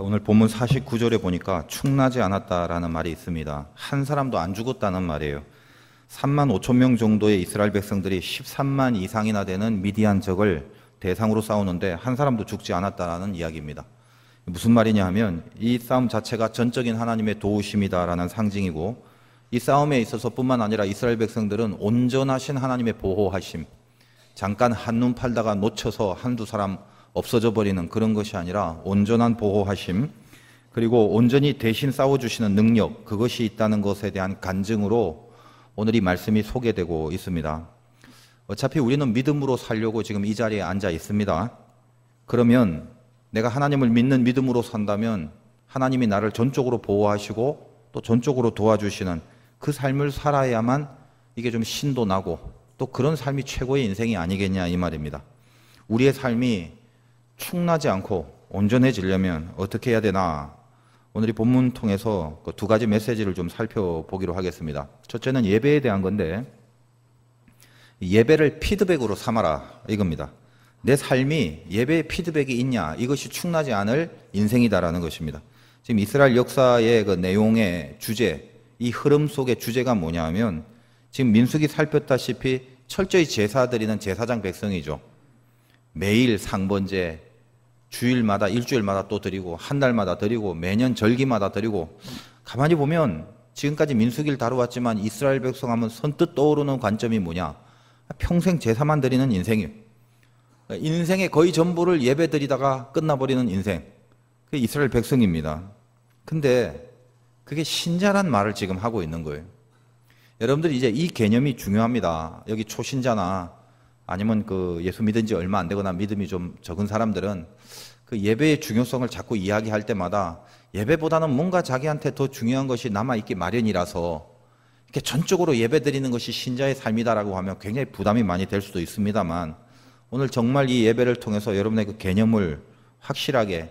오늘 본문 49절에 보니까 충나지 않았다라는 말이 있습니다. 한 사람도 안 죽었다는 말이에요. 3만 5천 명 정도의 이스라엘 백성들이 13만 이상이나 되는 미디안 적을 대상으로 싸우는데 한 사람도 죽지 않았다라는 이야기입니다. 무슨 말이냐 하면 이 싸움 자체가 전적인 하나님의 도우심이다라는 상징이고, 이 싸움에 있어서 뿐만 아니라 이스라엘 백성들은 온전하신 하나님의 보호하심, 잠깐 한눈 팔다가 놓쳐서 한두 사람 없어져 버리는 그런 것이 아니라 온전한 보호하심, 그리고 온전히 대신 싸워주시는 능력, 그것이 있다는 것에 대한 간증으로 오늘 이 말씀이 소개되고 있습니다. 어차피 우리는 믿음으로 살려고 지금 이 자리에 앉아 있습니다. 그러면 내가 하나님을 믿는 믿음으로 산다면 하나님이 나를 전적으로 보호하시고 또 전적으로 도와주시는 그 삶을 살아야만 이게 좀 신도 나고 또 그런 삶이 최고의 인생이 아니겠냐 이 말입니다. 우리의 삶이 충나지 않고 온전해지려면 어떻게 해야 되나? 오늘 이 본문 통해서 그 두 가지 메시지를 좀 살펴보기로 하겠습니다. 첫째는 예배에 대한 건데, 예배를 피드백으로 삼아라 이겁니다. 내 삶이 예배에 피드백이 있냐, 이것이 충나지 않을 인생이다라는 것입니다. 지금 이스라엘 역사의 그 내용의 주제, 이 흐름 속의 주제가 뭐냐 하면, 지금 민수기 살폈다시피 철저히 제사 드리는 제사장 백성이죠. 매일 상번제, 주일마다 일주일마다 또 드리고 한 달마다 드리고 매년 절기마다 드리고, 가만히 보면 지금까지 민수기를 다루었지만 이스라엘 백성 하면 선뜻 떠오르는 관점이 뭐냐? 평생 제사만 드리는 인생이에요. 인생의 거의 전부를 예배 드리다가 끝나버리는 인생, 그게 이스라엘 백성입니다. 근데 그게 신자란 말을 지금 하고 있는 거예요. 여러분들이 이제 이 개념이 중요합니다. 여기 초신자나 아니면 그 예수 믿은 지 얼마 안 되거나 믿음이 좀 적은 사람들은 그 예배의 중요성을 자꾸 이야기할 때마다 예배보다는 뭔가 자기한테 더 중요한 것이 남아있기 마련이라서 이렇게 전적으로 예배 드리는 것이 신자의 삶이다라고 하면 굉장히 부담이 많이 될 수도 있습니다만, 오늘 정말 이 예배를 통해서 여러분의 그 개념을 확실하게,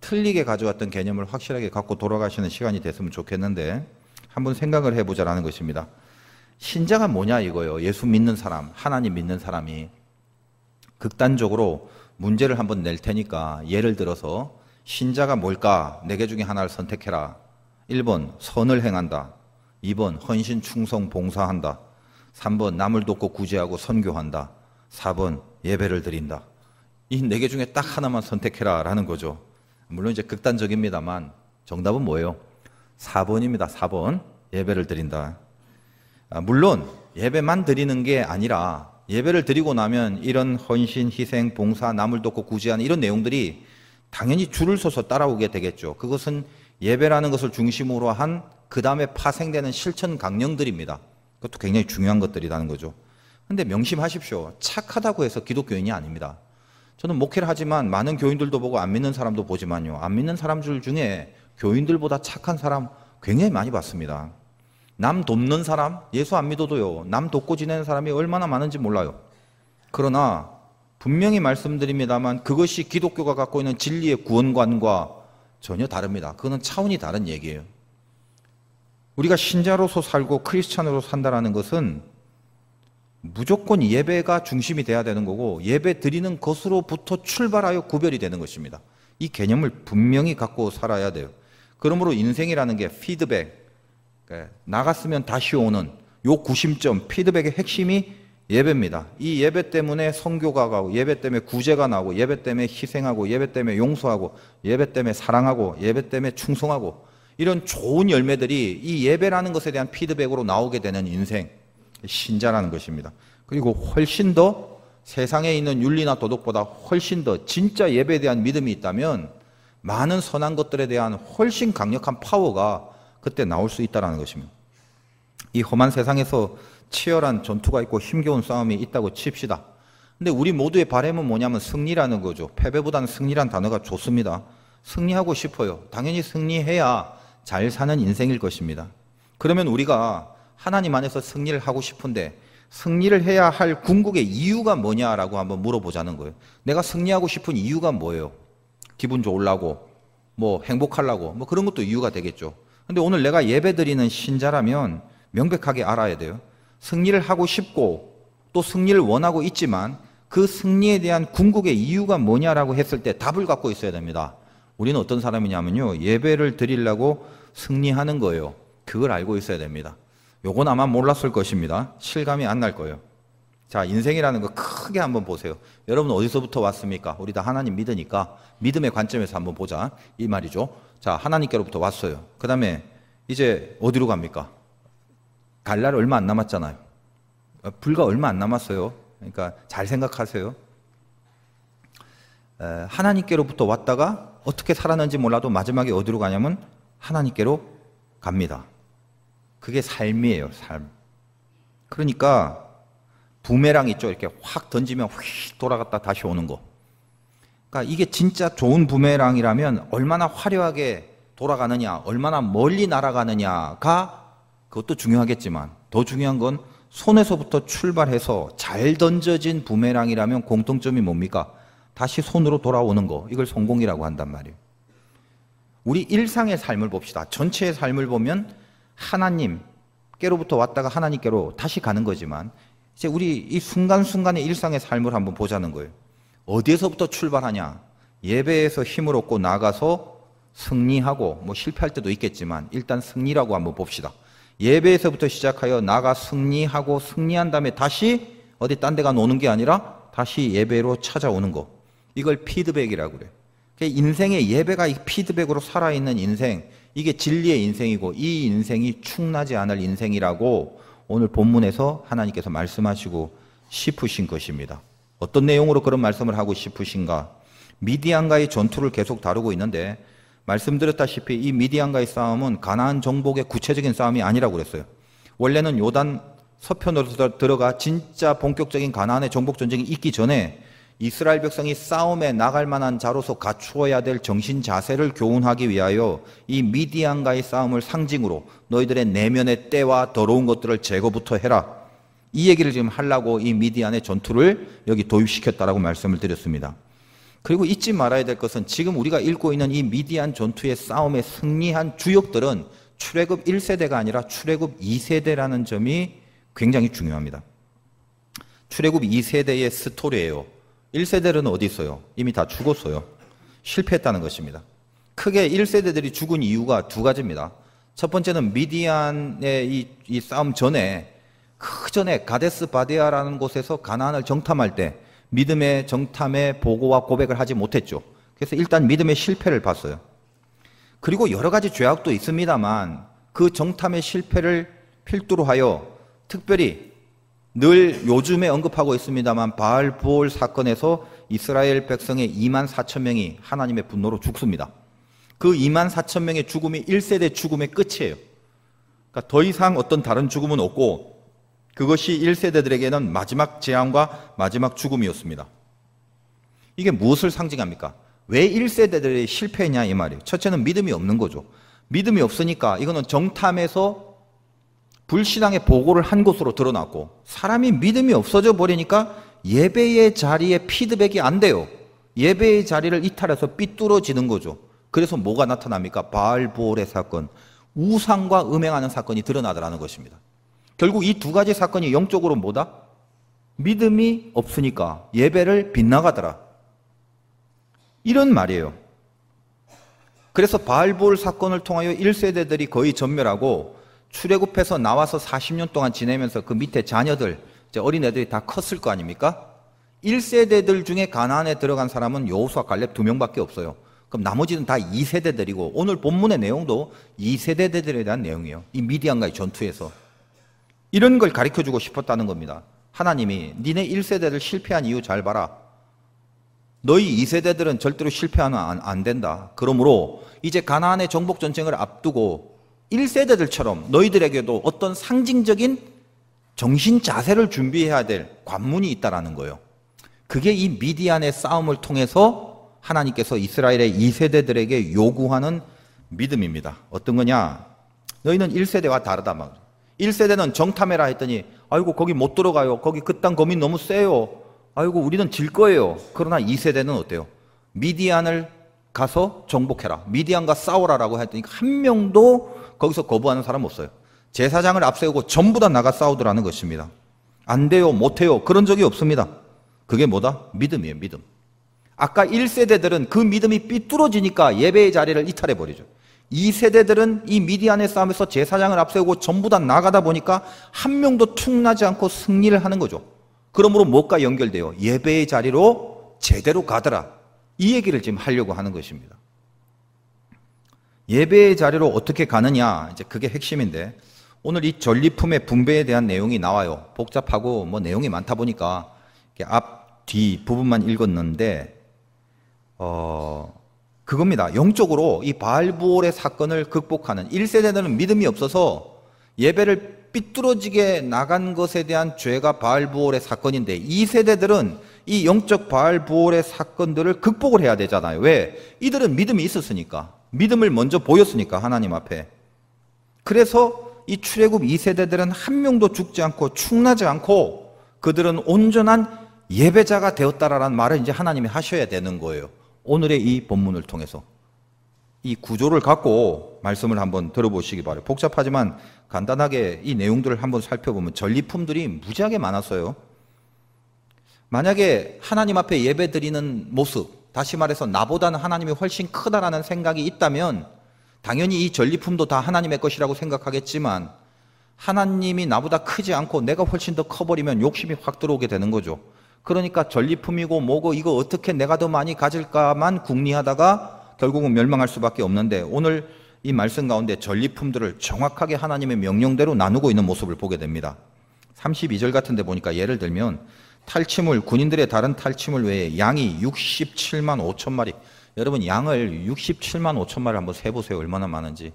틀리게 가져왔던 개념을 확실하게 갖고 돌아가시는 시간이 됐으면 좋겠는데, 한번 생각을 해보자라는 것입니다. 신자가 뭐냐 이거예요. 예수 믿는 사람, 하나님 믿는 사람이. 극단적으로 문제를 한번 낼 테니까 예를 들어서 신자가 뭘까? 4개 중에 하나를 선택해라. 1번 선을 행한다, 2번 헌신 충성 봉사한다, 3번 남을 돕고 구제하고 선교한다, 4번 예배를 드린다. 이 4개 중에 딱 하나만 선택해라 라는 거죠. 물론 이제 극단적입니다만 정답은 뭐예요? 4번입니다. 4번 예배를 드린다. 물론 예배만 드리는 게 아니라 예배를 드리고 나면 이런 헌신, 희생, 봉사, 남을 돕고 구제하는 이런 내용들이 당연히 줄을 서서 따라오게 되겠죠. 그것은 예배라는 것을 중심으로 한 그 다음에 파생되는 실천 강령들입니다. 그것도 굉장히 중요한 것들이라는 거죠. 근데 명심하십시오. 착하다고 해서 기독교인이 아닙니다. 저는 목회를 하지만 많은 교인들도 보고 안 믿는 사람도 보지만요, 안 믿는 사람들 중에 교인들보다 착한 사람 굉장히 많이 봤습니다. 남 돕는 사람, 예수 안 믿어도요, 남 돕고 지내는 사람이 얼마나 많은지 몰라요. 그러나 분명히 말씀드립니다만 그것이 기독교가 갖고 있는 진리의 구원관과 전혀 다릅니다. 그거는 차원이 다른 얘기예요. 우리가 신자로서 살고 크리스찬으로 산다는 것은 무조건 예배가 중심이 돼야 되는 거고, 예배 드리는 것으로부터 출발하여 구별이 되는 것입니다. 이 개념을 분명히 갖고 살아야 돼요. 그러므로 인생이라는 게 피드백, 나갔으면 다시 오는 요 구심점, 피드백의 핵심이 예배입니다. 이 예배 때문에 선교가 가고, 예배 때문에 구제가 나오고, 예배 때문에 희생하고, 예배 때문에 용서하고, 예배 때문에 사랑하고, 예배 때문에 충성하고, 이런 좋은 열매들이 이 예배라는 것에 대한 피드백으로 나오게 되는 인생, 신자라는 것입니다. 그리고 훨씬 더 세상에 있는 윤리나 도덕보다 훨씬 더 진짜 예배에 대한 믿음이 있다면 많은 선한 것들에 대한 훨씬 강력한 파워가 그때 나올 수 있다는 것입니다. 이 험한 세상에서 치열한 전투가 있고 힘겨운 싸움이 있다고 칩시다. 근데 우리 모두의 바람은 뭐냐면 승리라는 거죠. 패배보다는 승리란 단어가 좋습니다. 승리하고 싶어요. 당연히 승리해야 잘 사는 인생일 것입니다. 그러면 우리가 하나님 안에서 승리를 하고 싶은데 승리를 해야 할 궁극의 이유가 뭐냐라고 한번 물어보자는 거예요. 내가 승리하고 싶은 이유가 뭐예요? 기분 좋으려고, 뭐 행복하려고, 뭐 그런 것도 이유가 되겠죠. 근데 오늘 내가 예배드리는 신자라면 명백하게 알아야 돼요. 승리를 하고 싶고 또 승리를 원하고 있지만 그 승리에 대한 궁극의 이유가 뭐냐라고 했을 때 답을 갖고 있어야 됩니다. 우리는 어떤 사람이냐면요, 예배를 드리려고 승리하는 거예요. 그걸 알고 있어야 됩니다. 요건 아마 몰랐을 것입니다. 실감이 안 날 거예요. 자, 인생이라는 거 크게 한번 보세요. 여러분 어디서부터 왔습니까? 우리 다 하나님 믿으니까 믿음의 관점에서 한번 보자, 이 말이죠. 자, 하나님께로부터 왔어요. 그 다음에 이제 어디로 갑니까? 갈 날 얼마 안 남았잖아요. 불과 얼마 안 남았어요. 그러니까 잘 생각하세요. 하나님께로부터 왔다가 어떻게 살았는지 몰라도 마지막에 어디로 가냐면 하나님께로 갑니다. 그게 삶이에요, 삶. 그러니까 부메랑 있죠. 이렇게 확 던지면 휙 돌아갔다 다시 오는 거. 그러니까 이게 진짜 좋은 부메랑이라면 얼마나 화려하게 돌아가느냐, 얼마나 멀리 날아가느냐가 그것도 중요하겠지만 더 중요한 건 손에서부터 출발해서 잘 던져진 부메랑이라면 공통점이 뭡니까? 다시 손으로 돌아오는 거. 이걸 성공이라고 한단 말이에요. 우리 일상의 삶을 봅시다. 전체의 삶을 보면 하나님께로부터 왔다가 하나님께로 다시 가는 거지만 이제 우리 이 순간순간의 일상의 삶을 한번 보자는 거예요. 어디에서부터 출발하냐? 예배에서 힘을 얻고 나가서 승리하고 뭐 실패할 때도 있겠지만 일단 승리라고 한번 봅시다. 예배에서부터 시작하여 나가 승리하고 승리한 다음에 다시 어디 딴 데가 노는 게 아니라 다시 예배로 찾아오는 거. 이걸 피드백이라고 그래요. 인생의 예배가 피드백으로 살아있는 인생, 이게 진리의 인생이고 이 인생이 충나지 않을 인생이라고 오늘 본문에서 하나님께서 말씀하시고 싶으신 것입니다. 어떤 내용으로 그런 말씀을 하고 싶으신가? 미디안과의 전투를 계속 다루고 있는데 말씀드렸다시피 이 미디안과의 싸움은 가나안 정복의 구체적인 싸움이 아니라고 그랬어요. 원래는 요단 서편으로 들어가 진짜 본격적인 가나안의 정복 전쟁이 있기 전에 이스라엘 백성이 싸움에 나갈 만한 자로서 갖추어야 될 정신 자세를 교훈하기 위하여 이 미디안과의 싸움을 상징으로 너희들의 내면의 때와 더러운 것들을 제거부터 해라. 이 얘기를 지금 하려고 이 미디안의 전투를 여기 도입시켰다라고 말씀을 드렸습니다. 그리고 잊지 말아야 될 것은 지금 우리가 읽고 있는 이 미디안 전투의 싸움에 승리한 주역들은 출애굽 1세대가 아니라 출애굽 2세대라는 점이 굉장히 중요합니다. 출애굽 2세대의 스토리예요. 1세대는 어디 있어요? 이미 다 죽었어요. 실패했다는 것입니다. 크게 1세대들이 죽은 이유가 두 가지입니다. 첫 번째는 미디안의 이 싸움 전에 그 전에 가데스 바데아라는 곳에서 가나안을 정탐할 때 믿음의 정탐의 보고와 고백을 하지 못했죠. 그래서 일단 믿음의 실패를 봤어요. 그리고 여러 가지 죄악도 있습니다만 그 정탐의 실패를 필두로 하여 특별히 늘 요즘에 언급하고 있습니다만 바알부올 사건에서 이스라엘 백성의 2만 4천 명이 하나님의 분노로 죽습니다. 그 2만 4천 명의 죽음이 1세대 죽음의 끝이에요. 그러니까 더 이상 어떤 다른 죽음은 없고 그것이 1세대들에게는 마지막 재앙과 마지막 죽음이었습니다. 이게 무엇을 상징합니까? 왜 1세대들이 실패했냐 이 말이에요. 첫째는 믿음이 없는 거죠. 믿음이 없으니까 이거는 정탐에서 불신앙의 보고를 한 것으로 드러났고 사람이 믿음이 없어져 버리니까 예배의 자리에 피드백이 안 돼요. 예배의 자리를 이탈해서 삐뚤어지는 거죠. 그래서 뭐가 나타납니까? 바알부올의 사건, 우상과 음행하는 사건이 드러나더라는 것입니다. 결국 이 두 가지 사건이 영적으로 뭐다? 믿음이 없으니까 예배를 빗나가더라. 이런 말이에요. 그래서 바알부올 사건을 통하여 1세대들이 거의 전멸하고 출애굽해서 나와서 40년 동안 지내면서 그 밑에 자녀들, 이제 어린애들이 다 컸을 거 아닙니까? 1세대들 중에 가나안에 들어간 사람은 여호수아 갈렙 2명밖에 없어요. 그럼 나머지는 다 2세대들이고 오늘 본문의 내용도 2세대들에 대한 내용이에요. 이 미디안과의 전투에서. 이런 걸 가르쳐주고 싶었다는 겁니다. 하나님이 니네 1세대들 실패한 이유 잘 봐라. 너희 2세대들은 절대로 실패하면 안 된다. 그러므로 이제 가나안의 정복 전쟁을 앞두고 1세대들처럼 너희들에게도 어떤 상징적인 정신 자세를 준비해야 될 관문이 있다라는 거예요. 그게 이 미디안의 싸움을 통해서 하나님께서 이스라엘의 2세대들에게 요구하는 믿음입니다. 어떤 거냐? 너희는 1세대와 다르다 막. 1세대는 정탐해라 했더니 아이고 거기 못 들어가요. 거기 그땅 거민 너무 세요. 아이고 우리는 질 거예요. 그러나 2세대는 어때요? 미디안을 가서 정복해라. 미디안과 싸우라라고 했더니 한 명도 거기서 거부하는 사람 없어요. 제사장을 앞세우고 전부 다 나가 싸우더라는 것입니다. 안 돼요, 못 해요. 그런 적이 없습니다. 그게 뭐다? 믿음이에요, 믿음. 아까 1세대들은 그 믿음이 삐뚤어지니까 예배의 자리를 이탈해 버리죠. 2세대들은 이 미디안의 싸움에서 제사장을 앞세우고 전부 다 나가다 보니까 한 명도 툭나지 않고 승리를 하는 거죠. 그러므로 무엇과 연결돼요? 예배의 자리로 제대로 가더라. 이 얘기를 지금 하려고 하는 것입니다. 예배의 자리로 어떻게 가느냐, 이제 그게 핵심인데, 오늘 이 전리품의 분배에 대한 내용이 나와요. 복잡하고 뭐 내용이 많다 보니까 앞, 뒤 부분만 읽었는데, 그겁니다. 영적으로 이 바알부올의 사건을 극복하는 1세대들은 믿음이 없어서 예배를 삐뚤어지게 나간 것에 대한 죄가 바알부올의 사건인데, 2세대들은 이 영적 바알부올의 사건들을 극복을 해야 되잖아요. 왜? 이들은 믿음이 있었으니까. 믿음을 먼저 보였으니까, 하나님 앞에. 그래서 이 출애굽 2세대들은 한 명도 죽지 않고 축나지 않고 그들은 온전한 예배자가 되었다라는 말을 이제 하나님이 하셔야 되는 거예요. 오늘의 이 본문을 통해서. 이 구조를 갖고 말씀을 한번 들어보시기 바라요. 복잡하지만 간단하게 이 내용들을 한번 살펴보면 전리품들이 무지하게 많았어요. 만약에 하나님 앞에 예배 드리는 모습, 다시 말해서 나보다는 하나님이 훨씬 크다라는 생각이 있다면 당연히 이 전리품도 다 하나님의 것이라고 생각하겠지만, 하나님이 나보다 크지 않고 내가 훨씬 더 커버리면 욕심이 확 들어오게 되는 거죠. 그러니까 전리품이고 뭐고 이거 어떻게 내가 더 많이 가질까만 궁리하다가 결국은 멸망할 수밖에 없는데, 오늘 이 말씀 가운데 전리품들을 정확하게 하나님의 명령대로 나누고 있는 모습을 보게 됩니다. 32절 같은 데 보니까 예를 들면 탈취물, 군인들의 다른 탈취물 외에 양이 67만 5천 마리. 여러분, 양을 67만 5천 마리 한번 세보세요. 얼마나 많은지.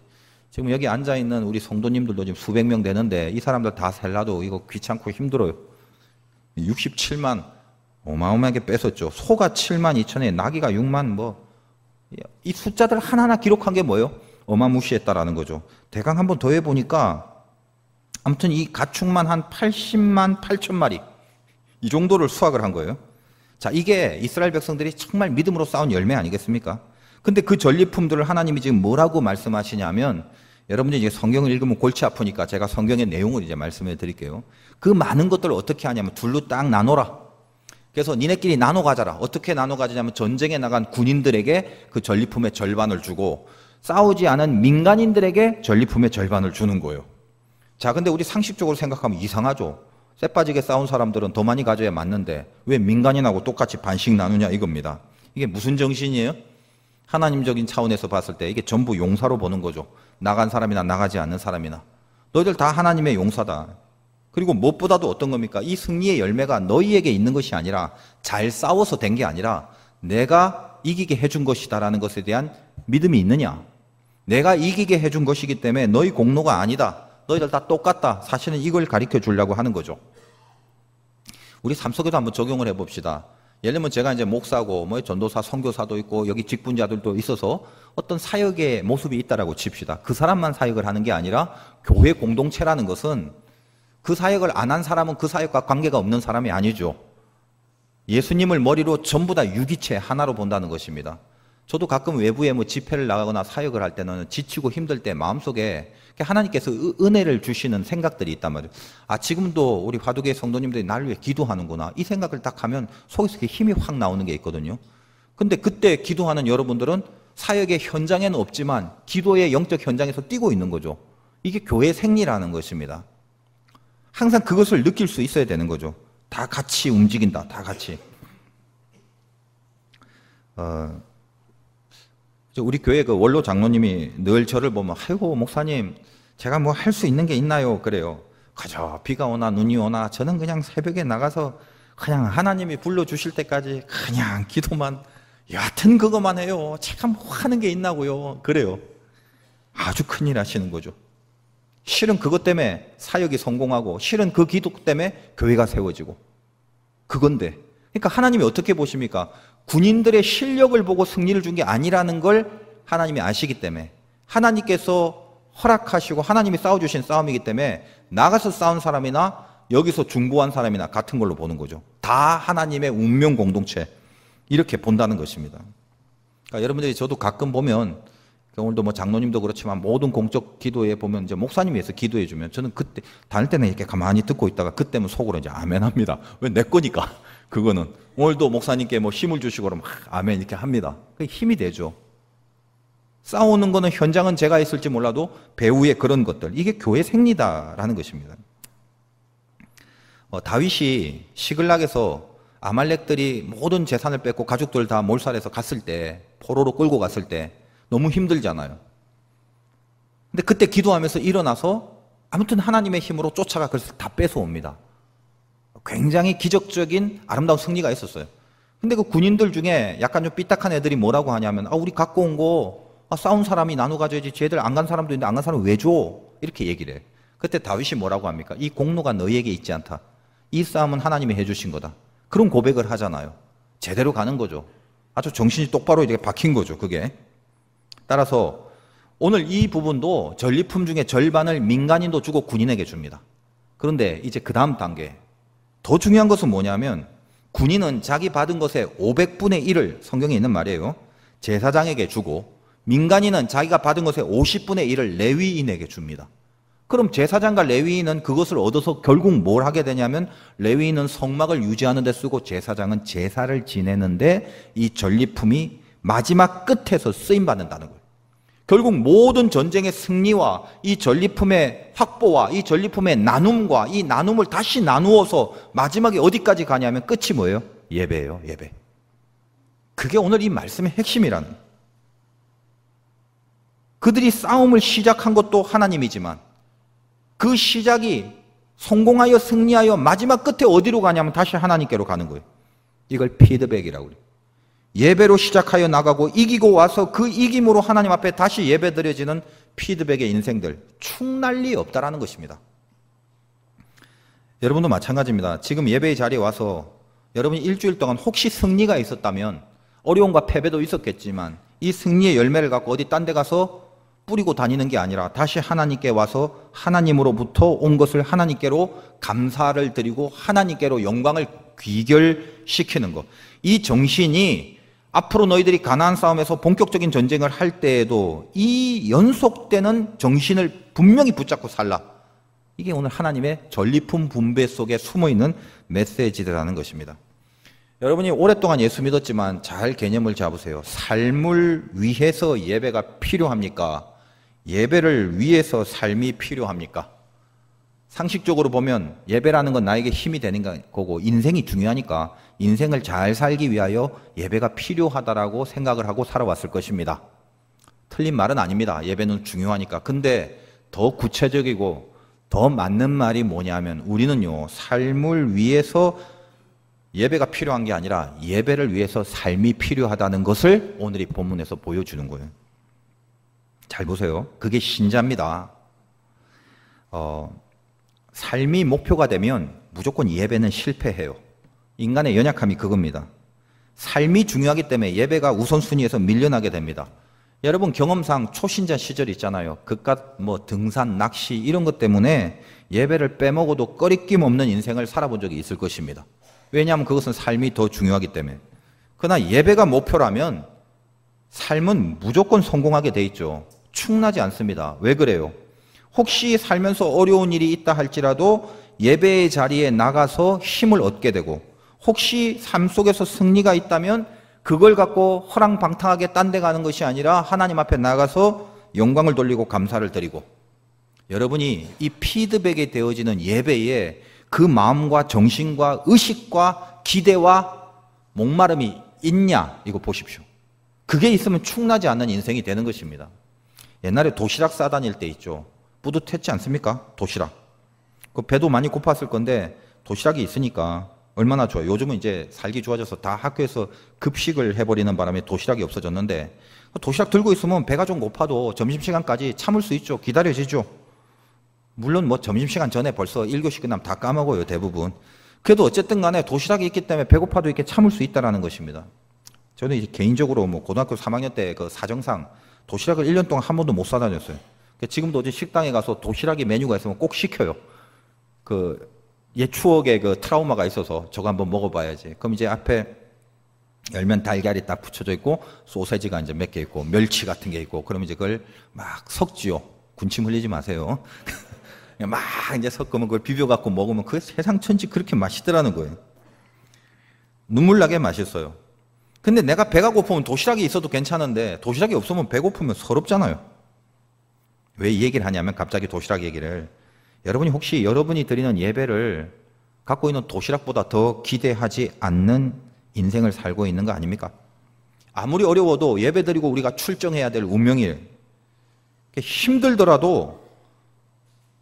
지금 여기 앉아있는 우리 성도님들도 지금 수백 명 되는데 이 사람들 다 셀라도 이거 귀찮고 힘들어요. 67만 어마어마하게 뺏었죠. 소가 7만 2천에 나귀가 6만 뭐. 이 숫자들 하나하나 기록한 게 뭐예요? 어마무시했다라는 거죠. 대강 한번 더 해보니까 아무튼 이 가축만 한 80만 8천 마리. 이 정도를 수확을 한 거예요. 자, 이게 이스라엘 백성들이 정말 믿음으로 쌓은 열매 아니겠습니까? 근데 그 전리품들을 하나님이 지금 뭐라고 말씀하시냐면, 여러분들이 이제 성경을 읽으면 골치 아프니까 제가 성경의 내용을 이제 말씀해 드릴게요. 그 많은 것들을 어떻게 하냐면 둘로 딱 나눠라. 그래서 니네끼리 나눠 가져라. 어떻게 나눠 가지냐면 전쟁에 나간 군인들에게 그 전리품의 절반을 주고 싸우지 않은 민간인들에게 전리품의 절반을 주는 거예요. 자, 근데 우리 상식적으로 생각하면 이상하죠. 쇠 빠지게 싸운 사람들은 더 많이 가져야 맞는데 왜 민간인하고 똑같이 반씩 나누냐 이겁니다. 이게 무슨 정신이에요? 하나님적인 차원에서 봤을 때 이게 전부 용사로 보는 거죠. 나간 사람이나 나가지 않는 사람이나. 너희들 다 하나님의 용사다. 그리고 무엇보다도 어떤 겁니까? 이 승리의 열매가 너희에게 있는 것이 아니라 잘 싸워서 된 게 아니라 내가 이기게 해준 것이다라는 것에 대한 믿음이 있느냐? 내가 이기게 해준 것이기 때문에 너희 공로가 아니다. 너희들 다 똑같다. 사실은 이걸 가르쳐 주려고 하는 거죠. 우리 삶 속에도 한번 적용을 해봅시다. 예를 들면 제가 이제 목사고 뭐 전도사, 선교사도 있고 여기 직분자들도 있어서 어떤 사역의 모습이 있다라고 칩시다. 그 사람만 사역을 하는 게 아니라 교회 공동체라는 것은 그 사역을 안 한 사람은 그 사역과 관계가 없는 사람이 아니죠. 예수님을 머리로 전부 다 유기체 하나로 본다는 것입니다. 저도 가끔 외부에 뭐 집회를 나가거나 사역을 할 때는 지치고 힘들 때 마음속에 하나님께서 은혜를 주시는 생각들이 있단 말이에요. 아, 지금도 우리 화두계 성도님들이 나를 위해 기도하는구나. 이 생각을 딱 하면 속에서 힘이 확 나오는 게 있거든요. 근데 그때 기도하는 여러분들은 사역의 현장에는 없지만 기도의 영적 현장에서 뛰고 있는 거죠. 이게 교회 생리라는 것입니다. 항상 그것을 느낄 수 있어야 되는 거죠. 다 같이 움직인다. 다 같이. 우리 교회 그 원로 장로님이 늘 저를 보면, 아이고 목사님 제가 뭐 할 수 있는 게 있나요? 그래요. 그저 비가 오나 눈이 오나 저는 그냥 새벽에 나가서 그냥 하나님이 불러주실 때까지 그냥 기도만, 여하튼 그것만 해요. 제가 뭐 하는 게 있나고요. 그래요. 아주 큰일 하시는 거죠. 실은 그것 때문에 사역이 성공하고 실은 그 기도 때문에 교회가 세워지고 그건데, 그러니까 하나님이 어떻게 보십니까? 군인들의 실력을 보고 승리를 준 게 아니라는 걸 하나님이 아시기 때문에, 하나님께서 허락하시고 하나님이 싸워주신 싸움이기 때문에 나가서 싸운 사람이나 여기서 중보한 사람이나 같은 걸로 보는 거죠. 다 하나님의 운명 공동체, 이렇게 본다는 것입니다. 그러니까 여러분들이 저도 가끔 보면, 오늘도 뭐 장로님도 그렇지만 모든 공적 기도에 보면 이제 목사님이 해서 기도해 주면 저는 그때 다닐 때는 이렇게 가만히 듣고 있다가 그때면 속으로 이제 아멘 합니다. 왜? 내 거니까. 그거는 오늘도 목사님께 뭐 힘을 주시고 막 아멘 이렇게 합니다. 그게 힘이 되죠. 싸우는 거는 현장은 제가 있을지 몰라도 배후의 그런 것들, 이게 교회 생리다라는 것입니다. 다윗이 시글락에서 아말렉들이 모든 재산을 뺏고 가족들 다 몰살해서 갔을 때, 포로로 끌고 갔을 때 너무 힘들잖아요. 근데 그때 기도하면서 일어나서 아무튼 하나님의 힘으로 쫓아가 그래서 다 뺏어옵니다. 굉장히 기적적인 아름다운 승리가 있었어요. 근데 그 군인들 중에 약간 좀 삐딱한 애들이 뭐라고 하냐면, 우리 갖고 온 거 싸운 사람이 나눠 가져야지, 쟤들 안 간 사람도 있는데 안 간 사람 왜 줘? 이렇게 얘기를 해요. 그때 다윗이 뭐라고 합니까? 이 공로가 너희에게 있지 않다. 이 싸움은 하나님이 해주신 거다. 그런 고백을 하잖아요. 제대로 가는 거죠. 아주 정신이 똑바로 이렇게 박힌 거죠, 그게. 따라서 오늘 이 부분도 전리품 중에 절반을 민간인도 주고 군인에게 줍니다. 그런데 이제 그 다음 단계, 더 중요한 것은 뭐냐면, 군인은 자기 받은 것의 500분의 1을, 성경에 있는 말이에요, 제사장에게 주고, 민간인은 자기가 받은 것의 50분의 1을 레위인에게 줍니다. 그럼 제사장과 레위인은 그것을 얻어서 결국 뭘 하게 되냐면, 레위인은 성막을 유지하는 데 쓰고 제사장은 제사를 지내는데 이 전리품이 마지막 끝에서 쓰임받는다는 거예요. 결국 모든 전쟁의 승리와 이 전리품의 확보와 이 전리품의 나눔과 이 나눔을 다시 나누어서 마지막에 어디까지 가냐면 끝이 뭐예요? 예배예요, 예배. 그게 오늘 이 말씀의 핵심이라는 거예요. 그들이 싸움을 시작한 것도 하나님이지만 그 시작이 성공하여 승리하여 마지막 끝에 어디로 가냐면 다시 하나님께로 가는 거예요. 이걸 피드백이라고 그래요. 예배로 시작하여 나가고 이기고 와서 그 이김으로 하나님 앞에 다시 예배 드려지는 피드백의 인생들, 축날리 없다라는 것입니다. 여러분도 마찬가지입니다. 지금 예배의 자리에 와서 여러분이 일주일 동안 혹시 승리가 있었다면, 어려움과 패배도 있었겠지만 이 승리의 열매를 갖고 어디 딴 데 가서 뿌리고 다니는 게 아니라 다시 하나님께 와서 하나님으로부터 온 것을 하나님께로 감사를 드리고 하나님께로 영광을 귀결시키는 것, 이 정신이 앞으로 너희들이 가나안 싸움에서 본격적인 전쟁을 할 때에도 이 연속되는 정신을 분명히 붙잡고 살라. 이게 오늘 하나님의 전리품 분배 속에 숨어있는 메시지라는 것입니다. 여러분이 오랫동안 예수 믿었지만 잘 개념을 잡으세요. 삶을 위해서 예배가 필요합니까? 예배를 위해서 삶이 필요합니까? 상식적으로 보면 예배라는 건 나에게 힘이 되는 거고 인생이 중요하니까 인생을 잘 살기 위하여 예배가 필요하다라고 생각을 하고 살아왔을 것입니다. 틀린 말은 아닙니다. 예배는 중요하니까. 근데 더 구체적이고 더 맞는 말이 뭐냐면, 우리는요, 삶을 위해서 예배가 필요한 게 아니라 예배를 위해서 삶이 필요하다는 것을 오늘 이 본문에서 보여주는 거예요. 잘 보세요. 그게 신자입니다. 삶이 목표가 되면 무조건 예배는 실패해요. 인간의 연약함이 그겁니다. 삶이 중요하기 때문에 예배가 우선순위에서 밀려나게 됩니다. 여러분 경험상 초신자 시절 있잖아요. 그깟 뭐 등산, 낚시 이런 것 때문에 예배를 빼먹어도 꺼리낌 없는 인생을 살아본 적이 있을 것입니다. 왜냐하면 그것은 삶이 더 중요하기 때문에. 그러나 예배가 목표라면 삶은 무조건 성공하게 돼 있죠. 충나지 않습니다. 왜 그래요? 혹시 살면서 어려운 일이 있다 할지라도 예배의 자리에 나가서 힘을 얻게 되고, 혹시 삶 속에서 승리가 있다면 그걸 갖고 허랑방탕하게 딴 데 가는 것이 아니라 하나님 앞에 나가서 영광을 돌리고 감사를 드리고, 여러분이 이 피드백이 되어지는 예배에 그 마음과 정신과 의식과 기대와 목마름이 있냐, 이거 보십시오. 그게 있으면 충나지 않는 인생이 되는 것입니다. 옛날에 도시락 싸다닐 때 있죠. 뿌듯했지 않습니까? 도시락. 그 배도 많이 고팠을 건데 도시락이 있으니까 얼마나 좋아요. 요즘은 이제 살기 좋아져서 다 학교에서 급식을 해버리는 바람에 도시락이 없어졌는데, 도시락 들고 있으면 배가 좀 고파도 점심시간까지 참을 수 있죠. 기다려지죠. 물론 뭐 점심시간 전에 벌써 1교시 끝나면 다 까먹어요, 대부분. 그래도 어쨌든 간에 도시락이 있기 때문에 배고파도 이렇게 참을 수 있다는 것입니다. 저는 이제 개인적으로 뭐 고등학교 3학년 때 그 사정상 도시락을 1년 동안 한 번도 못 사다녔어요. 지금도 어제 식당에 가서 도시락이 메뉴가 있으면 꼭 시켜요. 그 옛 추억의 그 트라우마가 있어서 저거 한번 먹어봐야지. 그럼 이제 앞에 열면 달걀이 딱 붙여져 있고 소세지가 이제 몇 개 있고 멸치 같은 게 있고, 그럼 이제 그걸 막 섞지요. 군침 흘리지 마세요. 막 이제 섞으면 그걸 비벼갖고 먹으면 그게 세상 천지 그렇게 맛있더라는 거예요. 눈물 나게 맛있어요. 근데 내가 배가 고프면 도시락이 있어도 괜찮은데 도시락이 없으면 배고프면 서럽잖아요. 왜 이 얘기를 하냐면 갑자기 도시락 얘기를. 여러분이 혹시 여러분이 드리는 예배를 갖고 있는 도시락보다 더 기대하지 않는 인생을 살고 있는 거 아닙니까? 아무리 어려워도 예배 드리고 우리가 출정해야 될 운명일. 힘들더라도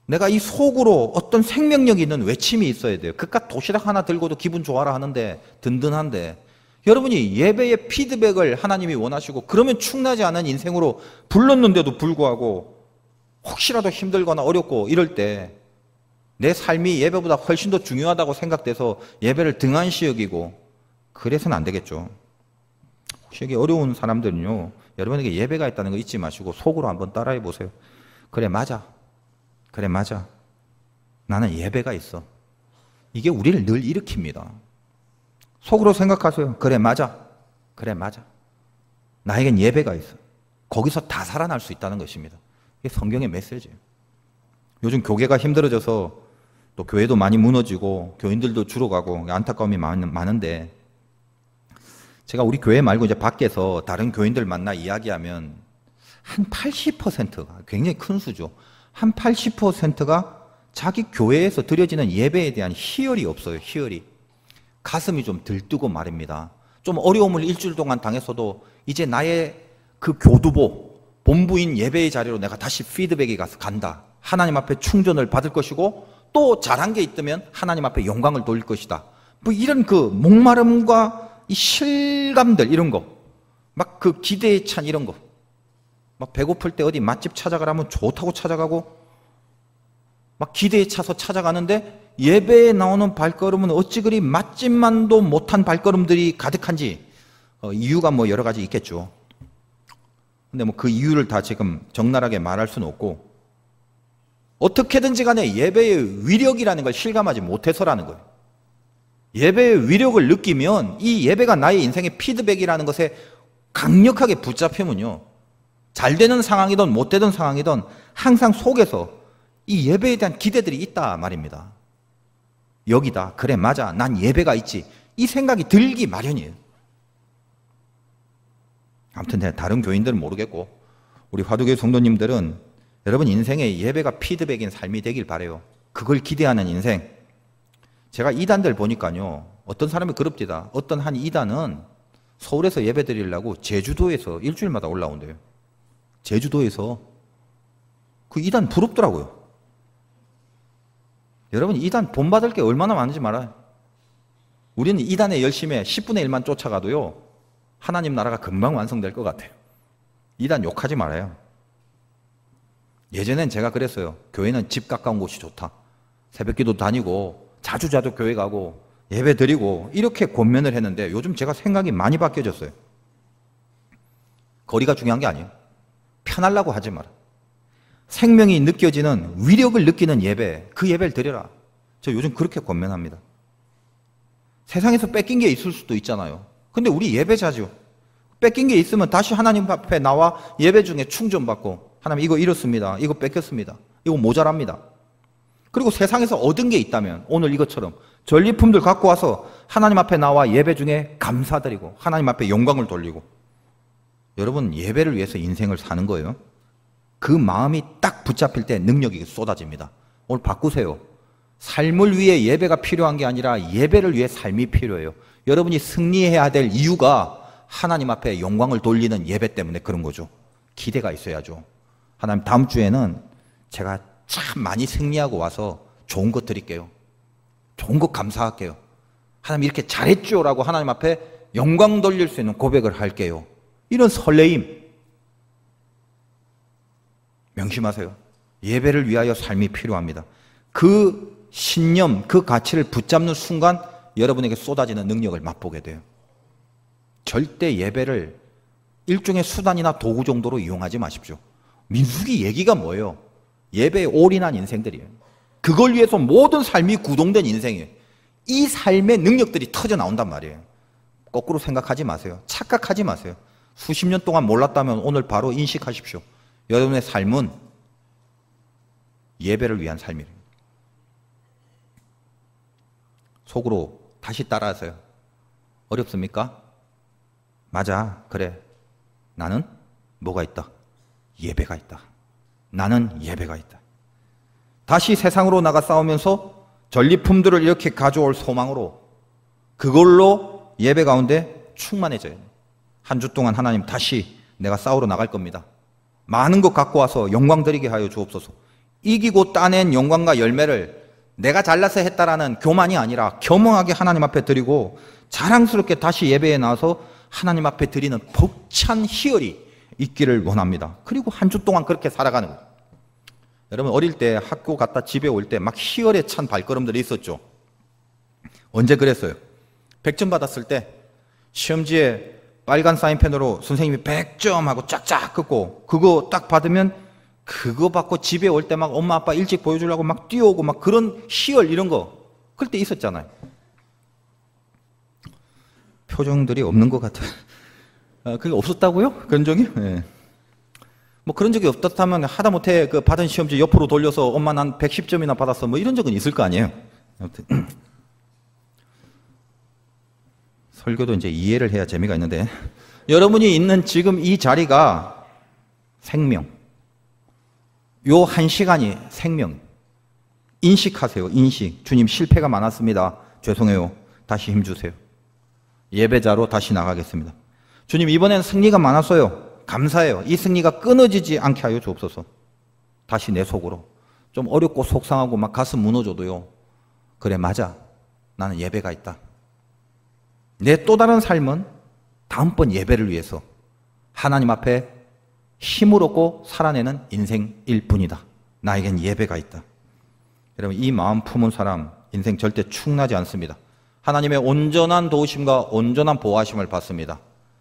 내가 이 속으로 어떤 생명력 있는 외침이 있어야 돼요. 그깟 도시락 하나 들고도 기분 좋아라 하는데 든든한데 여러분이 예배의 피드백을 하나님이 원하시고 그러면 충나지 않은 인생으로 불렀는데도 불구하고 혹시라도 힘들거나 어렵고 이럴 때 내 삶이 예배보다 훨씬 더 중요하다고 생각돼서 예배를 등한시 여기고 그래서는 안 되겠죠. 혹시 여기 어려운 사람들은요, 여러분에게 예배가 있다는 거 잊지 마시고 속으로 한번 따라해 보세요. 그래 맞아. 그래 맞아. 나는 예배가 있어. 이게 우리를 늘 일으킵니다. 속으로 생각하세요. 그래 맞아. 그래 맞아. 나에겐 예배가 있어. 거기서 다 살아날 수 있다는 것입니다. 이게 성경의 메시지예요. 요즘 교계가 힘들어져서 또 교회도 많이 무너지고 교인들도 줄어가고 안타까움이 많은데 제가 우리 교회 말고 이제 밖에서 다른 교인들 만나 이야기하면 한 80%가 굉장히 큰 수죠. 한 80%가 자기 교회에서 드려지는 예배에 대한 희열이 없어요. 희열이. 가슴이 좀 들뜨고 말입니다. 좀 어려움을 일주일 동안 당했어도 이제 나의 그 교두보, 본부인 예배의 자리로 내가 다시 피드백이 가서 간다. 하나님 앞에 충전을 받을 것이고 또 잘한 게 있다면 하나님 앞에 영광을 돌릴 것이다. 뭐 이런 그 목마름과 이 실감들 이런 거, 막 그 기대에 찬 이런 거, 막 배고플 때 어디 맛집 찾아가라면 좋다고 찾아가고 막 기대에 차서 찾아가는데 예배에 나오는 발걸음은 어찌 그리 맛집만도 못한 발걸음들이 가득한지 이유가 뭐 여러 가지 있겠죠. 근데 뭐 그 이유를 다 지금 적나라하게 말할 수는 없고 어떻게든지 간에 예배의 위력이라는 걸 실감하지 못해서라는 거예요. 예배의 위력을 느끼면 이 예배가 나의 인생의 피드백이라는 것에 강력하게 붙잡히면요. 잘 되는 상황이든 못 되는 상황이든 항상 속에서 이 예배에 대한 기대들이 있다 말입니다. 여기다. 그래 맞아. 난 예배가 있지. 이 생각이 들기 마련이에요. 아무튼 다른 교인들은 모르겠고 우리 화두교회 성도님들은 여러분 인생의 예배가 피드백인 삶이 되길 바라요. 그걸 기대하는 인생. 제가 이단들 보니까요. 어떤 사람이 그럽디다. 어떤 한 이단은 서울에서 예배 드리려고 제주도에서 일주일마다 올라온대요. 제주도에서. 그 이단 부럽더라고요. 여러분 이단 본받을 게 얼마나 많은지 말아요. 우리는 이단에 열심히 10분의 1만 쫓아가도요. 하나님 나라가 금방 완성될 것 같아요. 이단 욕하지 말아요. 예전엔 제가 그랬어요. 교회는 집 가까운 곳이 좋다. 새벽기도 다니고 자주 교회 가고 예배 드리고 이렇게 권면을 했는데 요즘 제가 생각이 많이 바뀌어졌어요. 거리가 중요한 게 아니에요. 편하려고 하지 마라. 생명이 느껴지는 위력을 느끼는 예배, 그 예배를 드려라. 저 요즘 그렇게 권면합니다. 세상에서 뺏긴 게 있을 수도 있잖아요. 근데 우리 예배자죠. 뺏긴 게 있으면 다시 하나님 앞에 나와 예배 중에 충전받고 하나님 이거 잃었습니다. 이거 뺏겼습니다. 이거 모자랍니다. 그리고 세상에서 얻은 게 있다면 오늘 이것처럼 전리품들 갖고 와서 하나님 앞에 나와 예배 중에 감사드리고 하나님 앞에 영광을 돌리고 여러분 예배를 위해서 인생을 사는 거예요. 그 마음이 딱 붙잡힐 때 능력이 쏟아집니다. 오늘 바꾸세요. 삶을 위해 예배가 필요한 게 아니라 예배를 위해 삶이 필요해요. 여러분이 승리해야 될 이유가 하나님 앞에 영광을 돌리는 예배 때문에 그런 거죠. 기대가 있어야죠. 하나님 다음 주에는 제가 참 많이 승리하고 와서 좋은 것 드릴게요. 좋은 것 감사할게요. 하나님 이렇게 잘했죠라고 하나님 앞에 영광 돌릴 수 있는 고백을 할게요. 이런 설레임 명심하세요. 예배를 위하여 삶이 필요합니다. 그 신념, 그 가치를 붙잡는 순간 여러분에게 쏟아지는 능력을 맛보게 돼요. 절대 예배를 일종의 수단이나 도구 정도로 이용하지 마십시오. 민수기 얘기가 뭐예요? 예배에 올인한 인생들이에요. 그걸 위해서 모든 삶이 구동된 인생이에요. 이 삶의 능력들이 터져 나온단 말이에요. 거꾸로 생각하지 마세요. 착각하지 마세요. 수십 년 동안 몰랐다면 오늘 바로 인식하십시오. 여러분의 삶은 예배를 위한 삶이에요. 속으로 다시 따라하세요. 어렵습니까? 맞아, 그래. 나는 뭐가 있다? 예배가 있다. 나는 예배가 있다. 다시 세상으로 나가 싸우면서 전리품들을 이렇게 가져올 소망으로 그걸로 예배 가운데 충만해져요. 한 주 동안 하나님 다시 내가 싸우러 나갈 겁니다. 많은 것 갖고 와서 영광 드리게 하여 주옵소서. 이기고 따낸 영광과 열매를 내가 잘나서 했다라는 교만이 아니라 겸허하게 하나님 앞에 드리고 자랑스럽게 다시 예배에 나와서 하나님 앞에 드리는 벅찬 희열이 있기를 원합니다. 그리고 한 주 동안 그렇게 살아가는 거예요. 여러분 어릴 때 학교 갔다 집에 올 때 막 희열에 찬 발걸음들이 있었죠. 언제 그랬어요? 100점 받았을 때 시험지에 빨간 사인펜으로 선생님이 100점 하고 쫙쫙 긋고 그거 딱 받으면 그거 받고 집에 올 때 막 엄마 아빠 일찍 보여주려고 막 뛰어오고 막 그런 희열 이런 거 그럴 때 있었잖아요. 표정들이 없는 것 같아요. 그게 없었다고요? 그런 적이? 네. 뭐 그런 적이 없었다면 하다못해 그 받은 시험지 옆으로 돌려서 엄마 난 110점이나 받았어 뭐 이런 적은 있을 거 아니에요. 아무튼 설교도 이제 이해를 해야 재미가 있는데 여러분이 있는 지금 이 자리가 생명. 요 한 시간이 생명. 인식하세요. 인식. 주님 실패가 많았습니다. 죄송해요. 다시 힘주세요. 예배자로 다시 나가겠습니다. 주님 이번엔 승리가 많았어요. 감사해요. 이 승리가 끊어지지 않게 하여 주옵소서. 다시 내 속으로. 좀 어렵고 속상하고 막 가슴 무너져도요. 그래 맞아. 나는 예배가 있다. 내 또 다른 삶은 다음번 예배를 위해서 하나님 앞에 힘을 얻고 살아내는 인생일 뿐이다. 나에겐 예배가 있다. 여러분 이 마음 품은 사람 인생 절대 축나지 않습니다. 하나님의 온전한 도우심과 온전한 보호하심을 받습니다.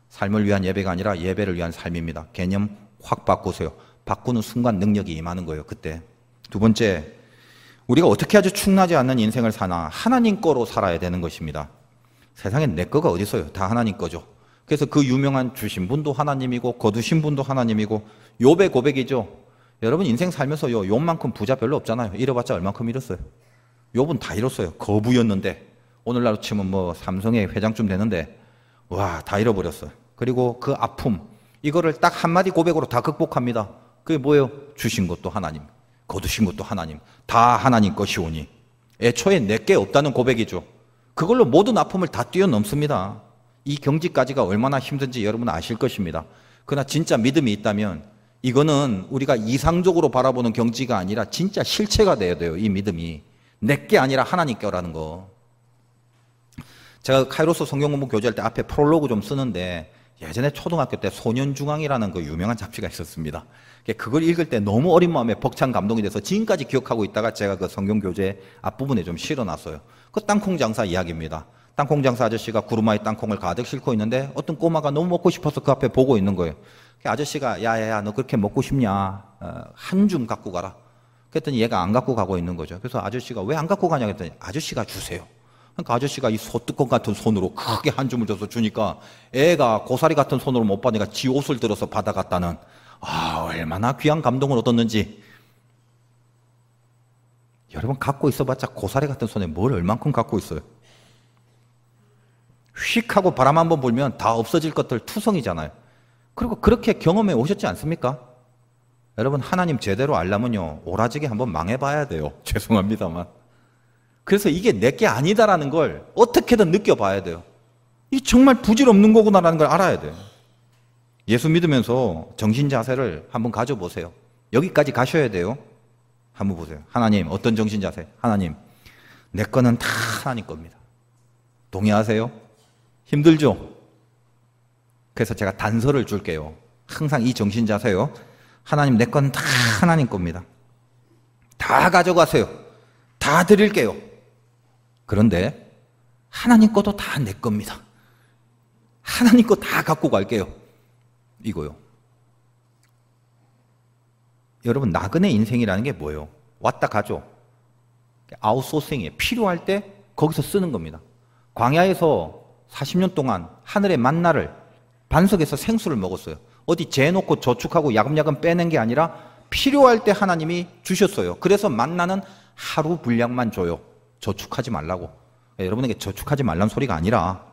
삶을 위한 예배가 아니라 예배를 위한 삶입니다. 개념 확 바꾸세요. 바꾸는 순간 능력이 임하는 거예요. 그때. 두 번째, 우리가 어떻게 아주 축나지 않는 인생을 사나 하나님 거로 살아야 되는 것입니다. 세상엔 내 거가 어디 있어요. 다 하나님 거죠. 그래서 그 유명한 주신 분도 하나님이고 거두신 분도 하나님이고 욥의 고백이죠. 여러분 인생 살면서요 욥만큼 부자 별로 없잖아요. 잃어봤자 얼만큼 잃었어요. 욥은 다 잃었어요. 거부였는데 오늘날로 치면 뭐 삼성의 회장쯤 되는데 와 다 잃어버렸어요. 그리고 그 아픔 이거를 딱 한마디 고백으로 다 극복합니다. 그게 뭐예요? 주신 것도 하나님, 거두신 것도 하나님, 다 하나님 것이오니 애초에 내게 없다는 고백이죠. 그걸로 모든 아픔을 다 뛰어넘습니다. 이 경지까지가 얼마나 힘든지 여러분 아실 것입니다. 그러나 진짜 믿음이 있다면 이거는 우리가 이상적으로 바라보는 경지가 아니라 진짜 실체가 돼야 돼요. 이 믿음이. 내게 아니라 하나님 거라는 거. 제가 카이로스 성경공부 교재할 때 앞에 프롤로그 좀 쓰는데 예전에 초등학교 때 소년중앙이라는 그 유명한 잡지가 있었습니다. 그걸 읽을 때 너무 어린 마음에 벅찬 감동이 돼서 지금까지 기억하고 있다가 제가 그 성경 교재 앞부분에 좀 실어놨어요. 그 땅콩 장사 이야기입니다. 땅콩 장사 아저씨가 구루마에 땅콩을 가득 싣고 있는데 어떤 꼬마가 너무 먹고 싶어서 그 앞에 보고 있는 거예요. 아저씨가 야야야 너 그렇게 먹고 싶냐? 한 줌 갖고 가라. 그랬더니 얘가 안 갖고 가고 있는 거죠. 그래서 아저씨가 왜 안 갖고 가냐 그랬더니 아저씨가 주세요. 그러니까 아저씨가 이 소뚜껑 같은 손으로 크게 한 줌을 줘서 주니까 애가 고사리 같은 손으로 못 받으니까 지 옷을 들어서 받아갔다는 얼마나 귀한 감동을 얻었는지. 여러분 갖고 있어봤자 고사리 같은 손에 뭘 얼만큼 갖고 있어요. 휙 하고 바람 한번 불면 다 없어질 것들 투성이잖아요. 그리고 그렇게 경험해 오셨지 않습니까? 여러분 하나님 제대로 알려면요 오라지게 한번 망해봐야 돼요. 죄송합니다만. 그래서 이게 내게 아니다라는 걸 어떻게든 느껴봐야 돼요. 이 정말 부질없는 거구나라는 걸 알아야 돼요. 예수 믿으면서 정신 자세를 한번 가져보세요. 여기까지 가셔야 돼요. 한번 보세요. 하나님 어떤 정신 자세? 하나님 내 거는 다 하나님 겁니다. 동의하세요? 힘들죠? 그래서 제가 단서를 줄게요. 항상 이 정신 자세요. 하나님 내 건 다 하나님 겁니다. 다 가져가세요. 다 드릴게요. 그런데 하나님 것도 다 내 겁니다. 하나님 거 다 갖고 갈게요. 이거요. 여러분 나그네 인생이라는 게 뭐예요? 왔다 가죠. 아웃소싱이에요. 필요할 때 거기서 쓰는 겁니다. 광야에서 40년 동안 하늘의 만나를 반석에서 생수를 먹었어요. 어디 재놓고 저축하고 야금야금 빼낸 게 아니라 필요할 때 하나님이 주셨어요. 그래서 만나는 하루 분량만 줘요. 저축하지 말라고. 여러분에게 저축하지 말라는 소리가 아니라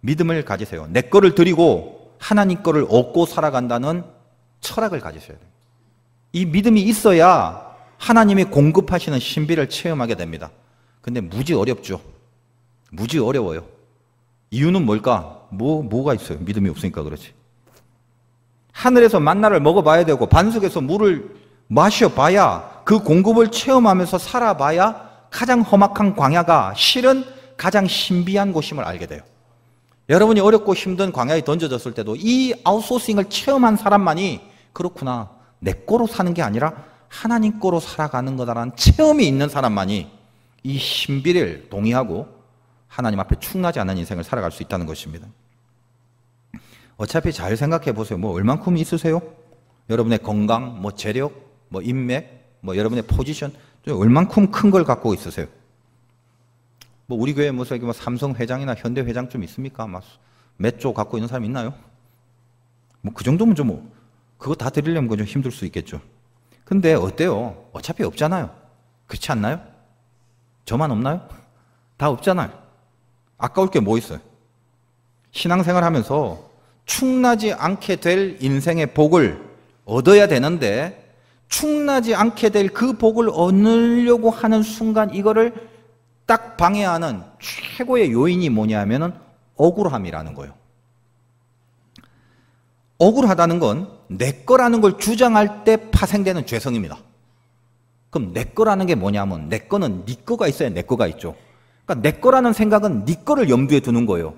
믿음을 가지세요. 내 거를 드리고 하나님 거를 얻고 살아간다는 철학을 가지셔야 돼요. 이 믿음이 있어야 하나님이 공급하시는 신비를 체험하게 됩니다. 근데 무지 어렵죠. 무지 어려워요. 이유는 뭘까? 뭐가 있어요? 믿음이 없으니까 그렇지. 하늘에서 만나를 먹어봐야 되고 반석에서 물을 마셔봐야, 그 공급을 체험하면서 살아봐야 가장 험악한 광야가 실은 가장 신비한 곳임을 알게 돼요. 여러분이 어렵고 힘든 광야에 던져졌을 때도 이 아웃소싱을 체험한 사람만이 그렇구나, 내 거로 사는 게 아니라 하나님 거로 살아가는 거다라는 체험이 있는 사람만이 이 신비를 동의하고 하나님 앞에 충나지 않는 인생을 살아갈 수 있다는 것입니다. 어차피 잘 생각해 보세요. 뭐 얼만큼 있으세요? 여러분의 건강, 뭐 재력, 뭐 인맥, 뭐 여러분의 포지션, 얼만큼 큰 걸 갖고 있으세요? 뭐 우리 교회 무슨 뭐 삼성 회장이나 현대 회장쯤 있습니까? 막 몇 조 갖고 있는 사람 있나요? 뭐 그 정도면 좀 뭐 그거 다 드리려면 좀 힘들 수 있겠죠. 근데 어때요? 어차피 없잖아요. 그렇지 않나요? 저만 없나요? 다 없잖아요. 아까울 게 뭐 있어요? 신앙생활 하면서 충나지 않게 될 인생의 복을 얻어야 되는데, 충나지 않게 될 그 복을 얻으려고 하는 순간 이거를 딱 방해하는 최고의 요인이 뭐냐면은 억울함이라는 거예요. 억울하다는 건 내 거라는 걸 주장할 때 파생되는 죄성입니다. 그럼 내 거라는 게 뭐냐면, 내 거는 네 거가 있어야 내 거가 있죠. 그러니까 내 거라는 생각은 네 거를 염두에 두는 거예요.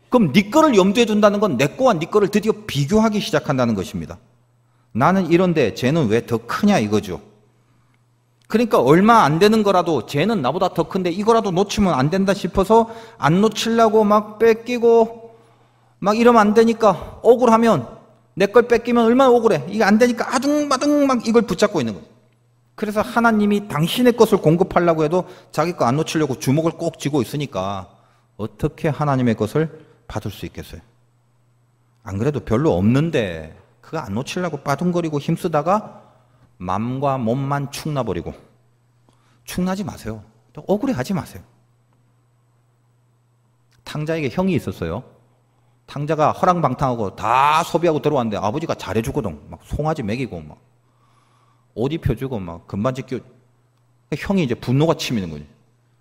그럼 네 거를 염두에 둔다는 건 내 거와 네 거를 드디어 비교하기 시작한다는 것입니다. 나는 이런데 쟤는 왜 더 크냐 이거죠. 그러니까 얼마 안 되는 거라도 쟤는 나보다 더 큰데 이거라도 놓치면 안 된다 싶어서 안 놓치려고 막 뺏기고 막 이러면 안 되니까, 억울하면 내 걸 뺏기면 얼마나 억울해. 이게 안 되니까 아둥바둥 막 이걸 붙잡고 있는 거예요. 그래서 하나님이 당신의 것을 공급하려고 해도 자기 거 안 놓치려고 주먹을 꼭 쥐고 있으니까 어떻게 하나님의 것을 받을 수 있겠어요? 안 그래도 별로 없는데 그거 안 놓치려고 빠둥거리고 힘쓰다가 맘과 몸만 축나버리고. 축나지 마세요. 또 억울해하지 마세요. 탕자에게 형이 있었어요. 탕자가 허랑방탕하고 다 소비하고 들어왔는데 아버지가 잘해주거든. 막 송아지 먹이고 막 옷 입혀주고 막 금반지 끼워. 형이 이제 분노가 치미는 거지.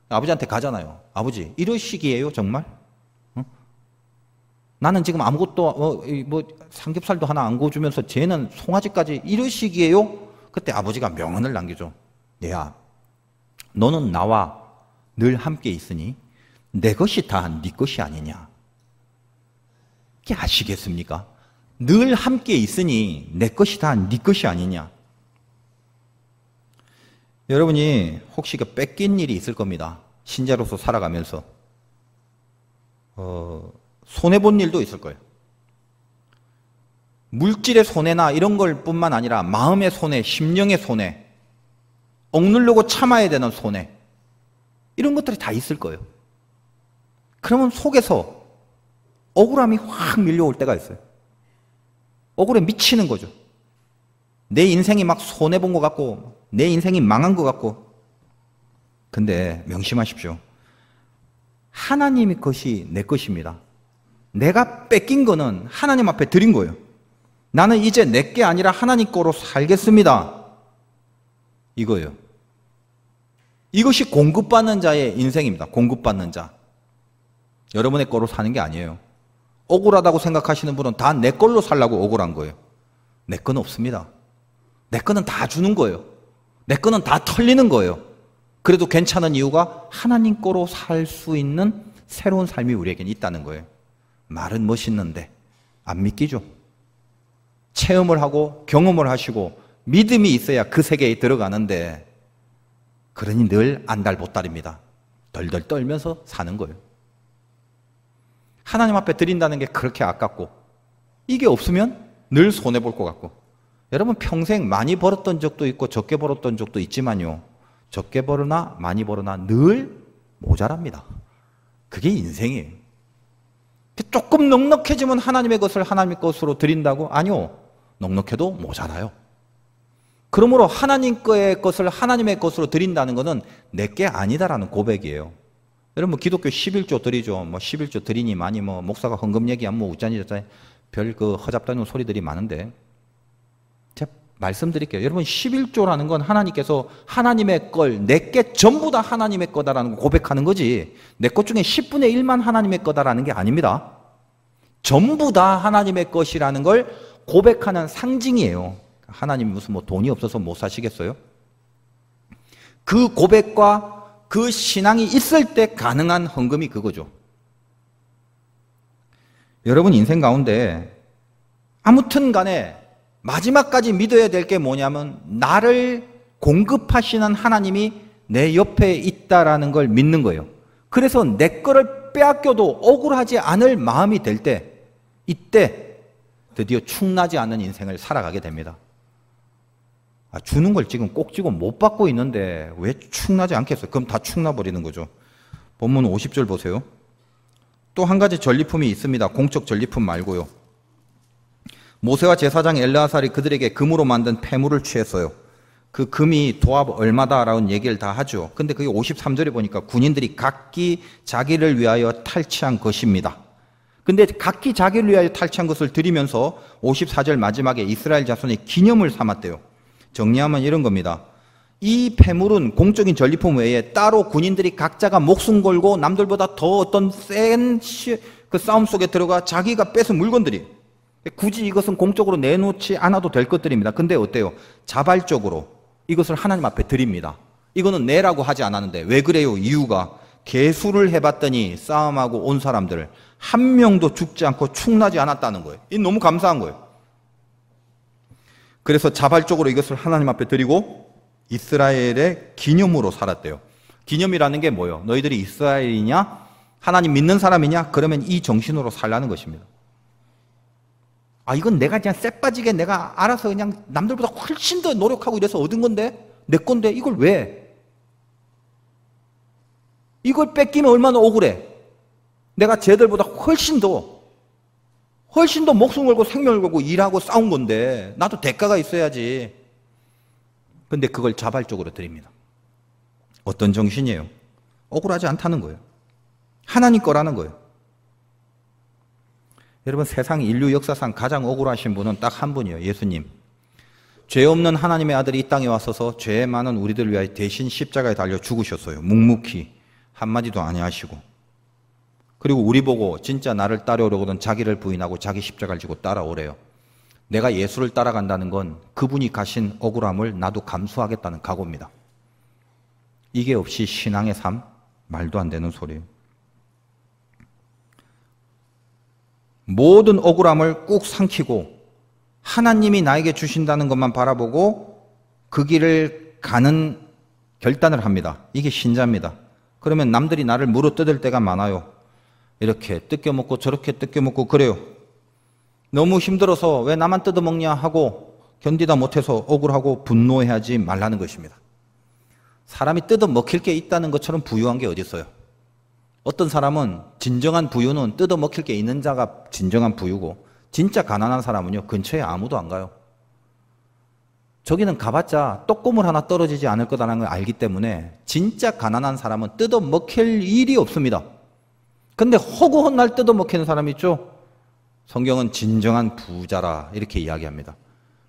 아버지한테 가잖아요. 아버지 이러시기에요 정말? 어? 나는 지금 아무것도 뭐 삼겹살도 하나 안 구워주면서 쟤는 송아지까지 이러시기에요? 그때 아버지가 명언을 남기죠. 얘야, 너는 나와 늘 함께 있으니 내 것이 다 네 것이 아니냐. 이게 아시겠습니까? 늘 함께 있으니 내 것이 다 네 것이 아니냐. 여러분이 혹시 뺏긴 일이 있을 겁니다. 신자로서 살아가면서 손해본 일도 있을 거예요. 물질의 손해나 이런 걸 뿐만 아니라 마음의 손해, 심령의 손해, 억누르고 참아야 되는 손해, 이런 것들이 다 있을 거예요. 그러면 속에서 억울함이 확 밀려올 때가 있어요. 억울해 미치는 거죠. 내 인생이 막 손해본 것 같고 내 인생이 망한 것 같고. 근데 명심하십시오. 하나님의 것이 내 것입니다. 내가 뺏긴 거는 하나님 앞에 드린 거예요. 나는 이제 내 게 아니라 하나님 거로 살겠습니다. 이거예요. 이것이 공급받는 자의 인생입니다. 공급받는 자. 여러분의 거로 사는 게 아니에요. 억울하다고 생각하시는 분은 다 내 걸로 살라고 억울한 거예요. 내 거는 없습니다. 내 거는 다 주는 거예요. 내 거는 다 털리는 거예요. 그래도 괜찮은 이유가 하나님 거로 살 수 있는 새로운 삶이 우리에게는 있다는 거예요. 말은 멋있는데 안 믿기죠. 체험을 하고 경험을 하시고 믿음이 있어야 그 세계에 들어가는데, 그러니 늘 안달보딸입니다. 덜덜 떨면서 사는 거예요. 하나님 앞에 드린다는 게 그렇게 아깝고, 이게 없으면 늘 손해볼 것 같고. 여러분 평생 많이 벌었던 적도 있고 적게 벌었던 적도 있지만요, 적게 벌으나 많이 벌으나 늘 모자랍니다. 그게 인생이에요. 조금 넉넉해지면 하나님의 것을 하나님의 것으로 드린다고? 아니요. 넉넉해도 모자라요. 그러므로 하나님 거의 것을 하나님의 것으로 드린다는 것은 내게 아니다라는 고백이에요. 여러분 기독교 11조 드리죠. 뭐 11조 드리니 많이 뭐 목사가 헌금 얘기하면 뭐 웃자니 저자니 별 그 허잡다는 소리들이 많은데 제가 말씀드릴게요. 여러분 11조라는 건 하나님께서 하나님의 걸 내게 전부 다 하나님의 거다라는 거 고백하는 거지 내 것 중에 10분의 1만 하나님의 거다라는 게 아닙니다. 전부 다 하나님의 것이라는 걸 고백하는 상징이에요. 하나님이 무슨 뭐 돈이 없어서 못 사시겠어요? 그 고백과 그 신앙이 있을 때 가능한 헌금이 그거죠. 여러분 인생 가운데 아무튼 간에 마지막까지 믿어야 될 게 뭐냐면 나를 공급하시는 하나님이 내 옆에 있다라는 걸 믿는 거예요. 그래서 내 거를 빼앗겨도 억울하지 않을 마음이 될 때 이때 드디어 축나지 않는 인생을 살아가게 됩니다. 주는 걸 지금 꼭지고 못 받고 있는데 왜 축나지 않겠어요? 그럼 다 축나버리는 거죠. 본문 50절 보세요. 또 한 가지 전리품이 있습니다. 공적 전리품 말고요. 모세와 제사장 엘르아살이 그들에게 금으로 만든 폐물을 취했어요. 그 금이 도합 얼마다라는 얘기를 다 하죠. 근데 그게 53절에 보니까 군인들이 각기 자기를 위하여 탈취한 것입니다. 근데 각기 자기를 위하여 탈취한 것을 드리면서 54절 마지막에 이스라엘 자손의 기념을 삼았대요. 정리하면 이런 겁니다. 이 폐물은 공적인 전리품 외에 따로 군인들이 각자가 목숨 걸고 남들보다 더 어떤 센 그 싸움 속에 들어가 자기가 뺏은 물건들이 굳이 이것은 공적으로 내놓지 않아도 될 것들입니다. 근데 어때요? 자발적으로 이것을 하나님 앞에 드립니다. 이거는 내라고 하지 않았는데 왜 그래요? 이유가 계수를 해봤더니 싸움하고 온 사람들 한 명도 죽지 않고 축나지 않았다는 거예요. 이 너무 감사한 거예요. 그래서 자발적으로 이것을 하나님 앞에 드리고 이스라엘의 기념으로 살았대요. 기념이라는 게 뭐예요? 너희들이 이스라엘이냐? 하나님 믿는 사람이냐? 그러면 이 정신으로 살라는 것입니다. 이건 내가 그냥 쎄빠지게 내가 알아서 그냥 남들보다 훨씬 더 노력하고 이래서 얻은 건데? 내 건데? 이걸 왜? 이걸 뺏기면 얼마나 억울해? 내가 쟤들보다 훨씬 더 목숨 걸고 생명을 걸고 일하고 싸운 건데 나도 대가가 있어야지. 근데 그걸 자발적으로 드립니다. 어떤 정신이에요? 억울하지 않다는 거예요. 하나님 거라는 거예요. 여러분 세상 인류 역사상 가장 억울하신 분은 딱 한 분이에요. 예수님. 죄 없는 하나님의 아들이 이 땅에 왔어서 죄 많은 우리들을 위하여 대신 십자가에 달려 죽으셨어요. 묵묵히 한마디도 안 하시고. 그리고 우리 보고 진짜 나를 따라오려거든 자기를 부인하고 자기 십자가를 지고 따라오래요. 내가 예수를 따라간다는 건 그분이 가신 억울함을 나도 감수하겠다는 각오입니다. 이게 없이 신앙의 삶? 말도 안 되는 소리예요. 모든 억울함을 꾹 삼키고 하나님이 나에게 주신다는 것만 바라보고 그 길을 가는 결단을 합니다. 이게 신자입니다. 그러면 남들이 나를 물어뜯을 때가 많아요. 이렇게 뜯겨먹고 저렇게 뜯겨먹고 그래요. 너무 힘들어서 왜 나만 뜯어먹냐 하고 견디다 못해서 억울하고 분노해하지 말라는 것입니다. 사람이 뜯어먹힐 게 있다는 것처럼 부유한 게 어디 있어요? 어떤 사람은 진정한 부유는 뜯어먹힐 게 있는 자가 진정한 부유고 진짜 가난한 사람은요 근처에 아무도 안 가요. 저기는 가봤자 떡고물 하나 떨어지지 않을 거라는 걸 알기 때문에 진짜 가난한 사람은 뜯어먹힐 일이 없습니다. 근데 허구한 날 뜯어먹히는 사람이 있죠? 성경은 진정한 부자라 이렇게 이야기합니다.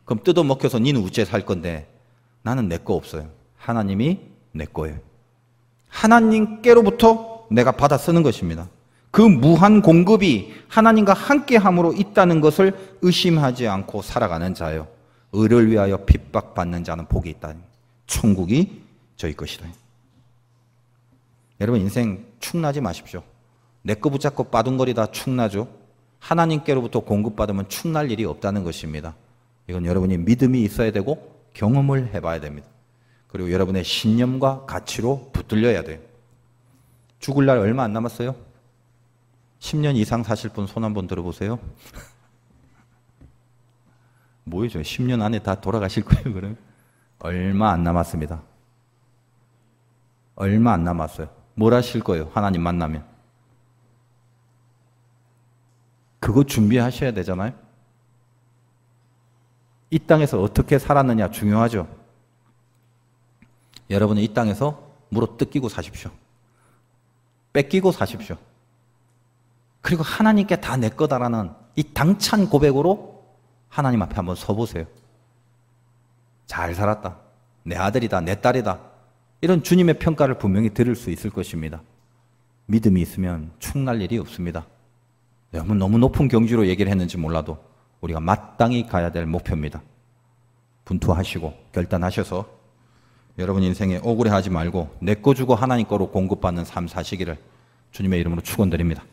그럼 뜯어먹혀서 니는 우째 살 건데 나는 내 거 없어요. 하나님이 내 거예요. 하나님께로부터 내가 받아 쓰는 것입니다. 그 무한 공급이 하나님과 함께함으로 있다는 것을 의심하지 않고 살아가는 자예요. 의를 위하여 핍박받는 자는 복이 있다. 천국이 저희 것이다. 여러분 인생 축나지 마십시오. 내 거 붙잡고 빠둥거리다 축나죠. 하나님께로부터 공급받으면 축날 일이 없다는 것입니다. 이건 여러분이 믿음이 있어야 되고 경험을 해봐야 됩니다. 그리고 여러분의 신념과 가치로 붙들려야 돼요. 죽을 날 얼마 안 남았어요? 10년 이상 사실 분 손 한번 들어보세요. 뭐예요? 10년 안에 다 돌아가실 거예요, 그러면? 얼마 안 남았습니다. 얼마 안 남았어요. 뭘 하실 거예요? 하나님 만나면. 그거 준비하셔야 되잖아요. 이 땅에서 어떻게 살았느냐 중요하죠. 여러분은 이 땅에서 물어 뜯기고 사십시오. 뺏기고 사십시오. 그리고 하나님께 다 내 거다라는 이 당찬 고백으로 하나님 앞에 한번 서보세요. 잘 살았다. 내 아들이다. 내 딸이다. 이런 주님의 평가를 분명히 들을 수 있을 것입니다. 믿음이 있으면 축날 일이 없습니다. 너무 높은 경지로 얘기를 했는지 몰라도 우리가 마땅히 가야 될 목표입니다. 분투하시고 결단하셔서 여러분 인생에 억울해하지 말고 내 거 주고 하나님 거로 공급받는 삶 사시기를 주님의 이름으로 축원드립니다.